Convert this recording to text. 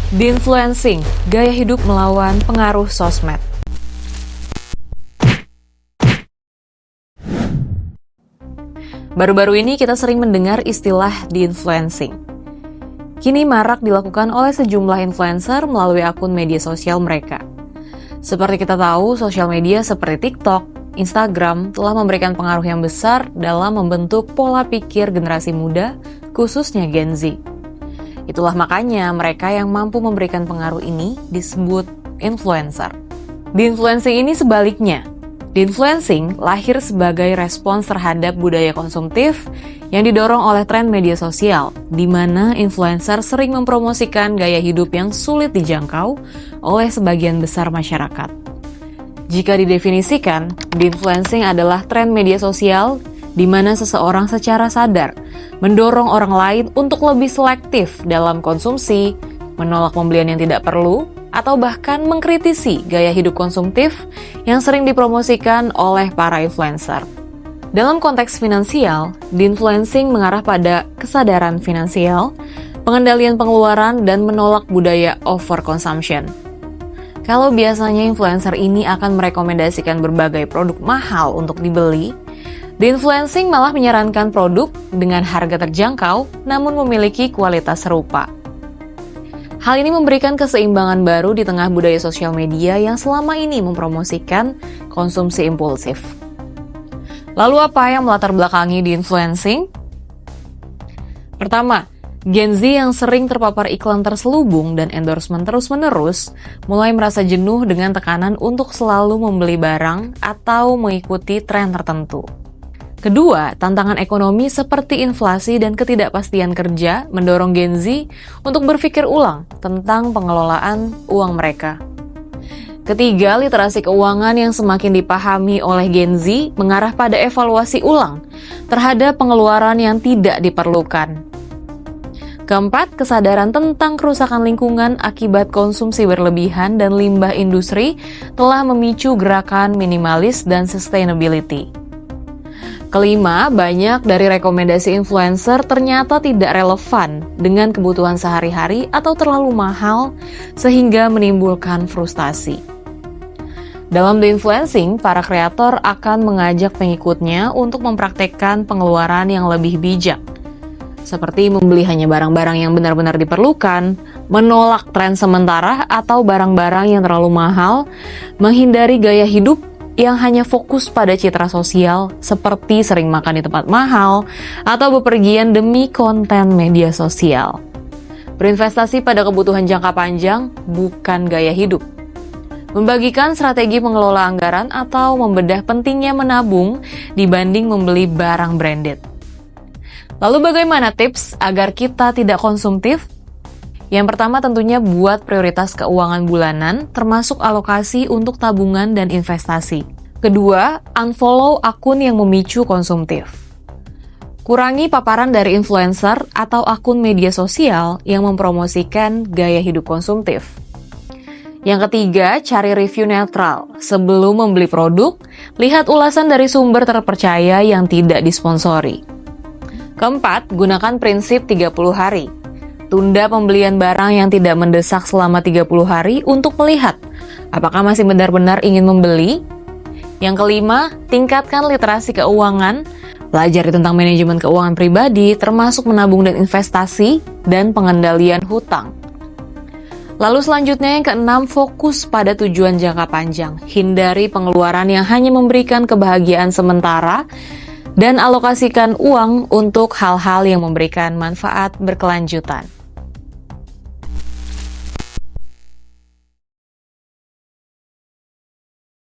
Di-influencing, gaya hidup melawan pengaruh sosmed. Baru-baru ini kita sering mendengar istilah di-influencing. Kini marak dilakukan oleh sejumlah influencer melalui akun media sosial mereka. Seperti kita tahu, sosial media seperti TikTok, Instagram telah memberikan pengaruh yang besar dalam membentuk pola pikir generasi muda, khususnya Gen Z. Itulah makanya mereka yang mampu memberikan pengaruh ini disebut influencer. Di-influencing ini sebaliknya. Di-influencing lahir sebagai respons terhadap budaya konsumtif yang didorong oleh tren media sosial, di mana influencer sering mempromosikan gaya hidup yang sulit dijangkau oleh sebagian besar masyarakat. Jika didefinisikan, di-influencing adalah tren media sosial di mana seseorang secara sadar mendorong orang lain untuk lebih selektif dalam konsumsi, menolak pembelian yang tidak perlu, atau bahkan mengkritisi gaya hidup konsumtif yang sering dipromosikan oleh para influencer. Dalam konteks finansial, di-influencing mengarah pada kesadaran finansial, pengendalian pengeluaran, dan menolak budaya overconsumption. Kalau biasanya influencer ini akan merekomendasikan berbagai produk mahal untuk dibeli, di-influencing malah menyarankan produk dengan harga terjangkau namun memiliki kualitas serupa. Hal ini memberikan keseimbangan baru di tengah budaya sosial media yang selama ini mempromosikan konsumsi impulsif. Lalu apa yang melatar belakangi di-influencing? Pertama, Gen Z yang sering terpapar iklan terselubung dan endorsement terus-menerus mulai merasa jenuh dengan tekanan untuk selalu membeli barang atau mengikuti tren tertentu. Kedua, tantangan ekonomi seperti inflasi dan ketidakpastian kerja mendorong Gen Z untuk berpikir ulang tentang pengelolaan uang mereka. Ketiga, literasi keuangan yang semakin dipahami oleh Gen Z mengarah pada evaluasi ulang terhadap pengeluaran yang tidak diperlukan. Keempat, kesadaran tentang kerusakan lingkungan akibat konsumsi berlebihan dan limbah industri telah memicu gerakan minimalis dan sustainability. Kelima, banyak dari rekomendasi influencer ternyata tidak relevan dengan kebutuhan sehari-hari atau terlalu mahal sehingga menimbulkan frustasi. Dalam di-influencing, para kreator akan mengajak pengikutnya untuk mempraktekkan pengeluaran yang lebih bijak, seperti membeli hanya barang-barang yang benar-benar diperlukan, menolak tren sementara atau barang-barang yang terlalu mahal, menghindari gaya hidup yang hanya fokus pada citra sosial seperti sering makan di tempat mahal atau bepergian demi konten media sosial. Berinvestasi pada kebutuhan jangka panjang, bukan gaya hidup. Membagikan strategi mengelola anggaran atau membedah pentingnya menabung dibanding membeli barang branded. Lalu bagaimana tips agar kita tidak konsumtif? Yang pertama tentunya buat prioritas keuangan bulanan, termasuk alokasi untuk tabungan dan investasi. Kedua, unfollow akun yang memicu konsumtif. Kurangi paparan dari influencer atau akun media sosial yang mempromosikan gaya hidup konsumtif. Yang ketiga, cari review netral. Sebelum membeli produk, lihat ulasan dari sumber terpercaya yang tidak disponsori. Keempat, gunakan prinsip 30 hari. Tunda pembelian barang yang tidak mendesak selama 30 hari untuk melihat apakah masih benar-benar ingin membeli. Yang kelima, tingkatkan literasi keuangan, pelajari tentang manajemen keuangan pribadi, termasuk menabung dan investasi, dan pengendalian hutang. Lalu selanjutnya yang keenam, fokus pada tujuan jangka panjang. Hindari pengeluaran yang hanya memberikan kebahagiaan sementara, dan alokasikan uang untuk hal-hal yang memberikan manfaat berkelanjutan.